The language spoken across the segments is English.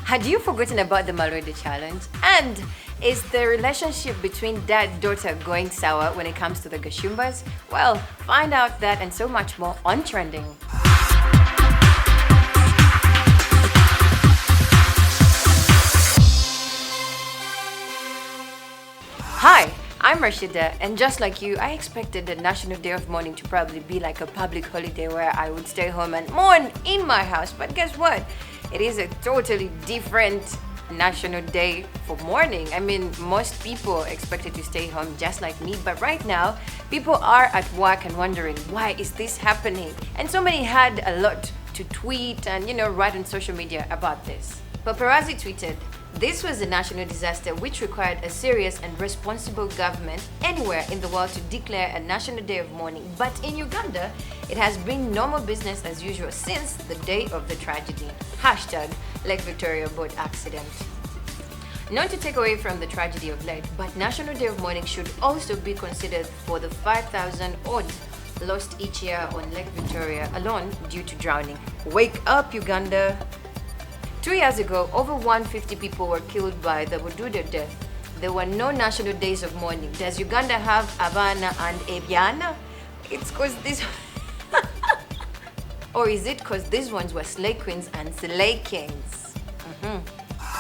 Had you forgotten about the Malwede challenge? And is the relationship between dad-daughter going sour when it comes to the Gashumbas? Well, find out that and so much more on Trending. Hi, I'm Rashida, and just like you, I expected the National Day of Mourning to probably be like a public holiday where I would stay home and mourn in my house. But guess what? It is a totally different National Day for mourning. I mean, most people expected to stay home just like me, but right now, people are at work and wondering, why is this happening? And so many had a lot to tweet and, write on social media about this. Paparazzi tweeted, "This was a national disaster which required a serious and responsible government anywhere in the world to declare a national day of mourning. But in Uganda, it has been normal business as usual since the day of the tragedy. Hashtag Lake Victoria boat accident." Not to take away from the tragedy of Lake, but National Day of Mourning should also be considered for the 5,000 odd lost each year on Lake Victoria alone due to drowning. Wake up, Uganda! 2 years ago, over 150 people were killed by the Bududa death. There were no national days of mourning. Does Uganda have Abana and Ebyana? It's cause this... Or is it cause these ones were slay queens and slay kings?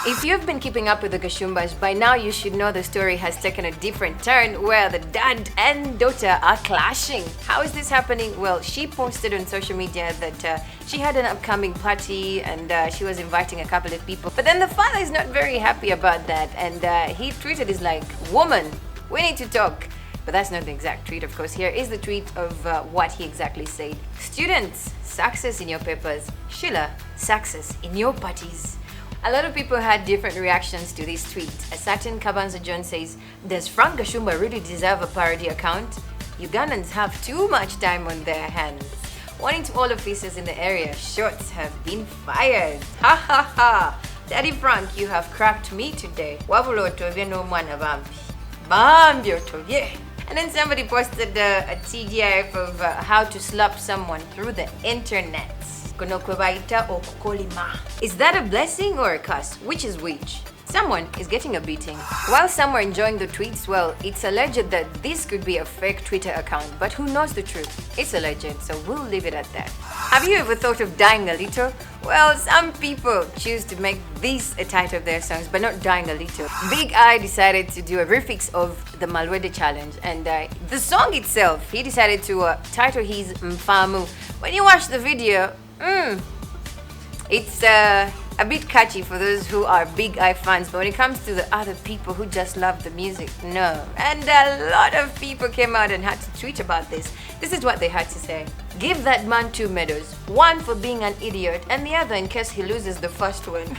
If you've been keeping up with the Gashumbas, by now you should know the story has taken a different turn where the dad and daughter are clashing. How is this happening? Well, she posted on social media that she had an upcoming party and she was inviting a couple of people. But then the father is not very happy about that, and he tweeted, is like, "Woman, we need to talk." But that's not the exact tweet, of course. Here is the tweet of what he exactly said. "Students, success in your papers. Sheila, success in your parties." A lot of people had different reactions to this tweet. A certain Kabanza John says, "Does Frank Gashumba really deserve a parody account? Ugandans have too much time on their hands." Warning to all officers in the area, shots have been fired. Ha ha ha! Daddy Frank, you have cracked me today. Wabulo otovye no mwana bambi. Bambi otovye. And then somebody posted a TGIF of how to slap someone through the internet. Is that a blessing or a curse? Which is which? Someone is getting a beating. While some were enjoying the tweets, well, it's alleged that this could be a fake Twitter account, but who knows the truth? It's alleged, so we'll leave it at that. Have you ever thought of dying a little? Well, some people choose to make this a title of their songs, but not dying a little. Big I decided to do a remix of the Malwede challenge, and the song itself, he decided to title his Mfamu. When you watch the video, it's a bit catchy for those who are Big I fans, but when it comes to the other people who just love the music, no. And a lot of people came out and had to tweet about this. This is what they had to say. "Give that man 2 medals, one for being an idiot and the other in case he loses the first one."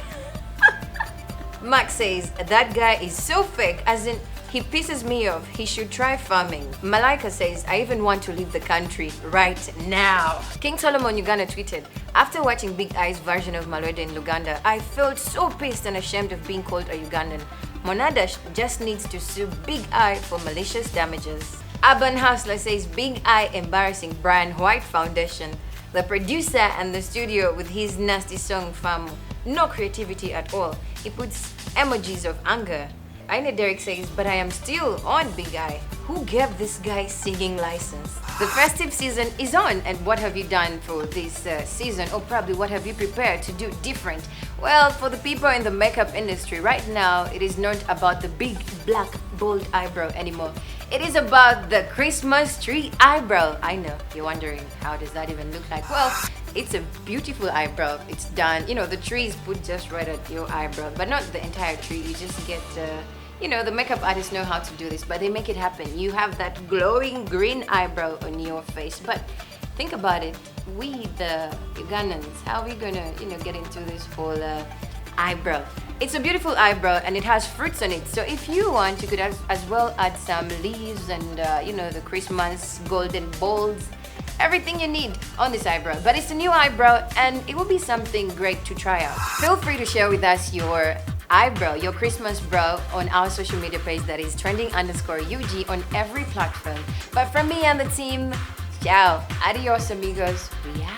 Max says, "That guy is so fake, as in he pisses me off. He should try farming." Malaika says, "I even want to leave the country right now." King Solomon Uganda tweeted, "After watching Big I's version of Malwede in Luganda, I felt so pissed and ashamed of being called a Ugandan. Monada just needs to sue Big I for malicious damages." Urban Hustler says, "Big I embarrassing Brian White Foundation. The producer and the studio with his nasty song Famu. No creativity at all. He puts emojis of anger." Aina Derek says, "But I am still on Big I. Who gave this guy singing license?" The festive season is on, and what have you done for this season, or probably what have you prepared to do different? Well, for the people in the makeup industry right now, it is not about the big black bold eyebrow anymore. It is about the Christmas tree eyebrow. I know, you're wondering, how does that even look like? Well, it's a beautiful eyebrow. It's done, the tree is put just right at your eyebrow, but not the entire tree. You just get the makeup artists know how to do this, but they make it happen. You have that glowing green eyebrow on your face. But think about it. We, the Ugandans, how are we gonna, get into this whole eyebrow? It's a beautiful eyebrow and it has fruits on it. So if you want, you could as well add some leaves and, the Christmas golden balls. Everything you need on this eyebrow. But it's a new eyebrow and it will be something great to try out. Feel free to share with us your eyebrow, your Christmas brow on our social media page, that is trending_UG on every platform. But from me and the team, ciao, adios amigos, we out.